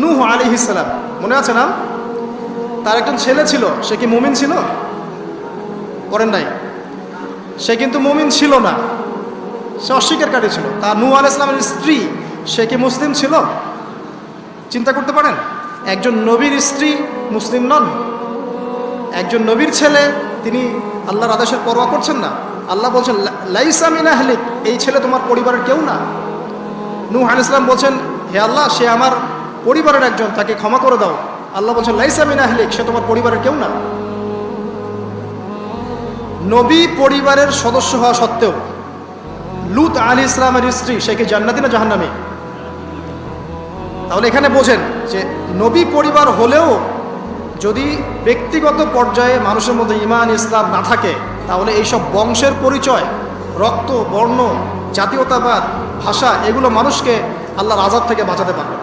নূহ আলাইহিস সালাম, মনে আছে না? তার একজন ছেলে ছিল, সে কি মুমিন ছিল? করেন নাই? সে কিন্তু মুমিন ছিল না, সে অস্বীকারী ছিল। তার নূহ আলাইহিস সালামের স্ত্রী, সে কি মুসলিম ছিল? চিন্তা করতে পারেন, একজন নবীর স্ত্রী মুসলিম নন, একজন নবীর ছেলে, তিনি আল্লাহর আদেশের পরোয়া করছেন না। আল্লাহ বলছেন লাইসা মিন আহলিক, এই ছেলে তোমার পরিবারের কেউ না। নূহ আলাইহিস সালাম বলছেন, হে আল্লাহ, সে আমার পরিবারের একজন, তাকে ক্ষমা করে দাও। আল্লাহ বলছেন লাইসা মিন আহলিক, সে তোমার পরিবারের কেউ না। নবী পরিবারের সদস্য হওয়া সত্ত্বেও লূত আলাইহিস সালামের স্ত্রী, সে কি জান্নাতি না জাহান্নামী? তাহলে এখানে বোঝেন যে নবী পরিবার হলেও যদি ব্যক্তিগত পর্যায়ে মানুষের মধ্যে ঈমান ইসলাম না থাকে, তাহলে এইসব বংশের পরিচয়, রক্ত, বর্ণ, জাতীয়তাবাদ, ভাষা, এগুলো মানুষকে আল্লাহর আযাব থেকে বাঁচাতে পারবে না।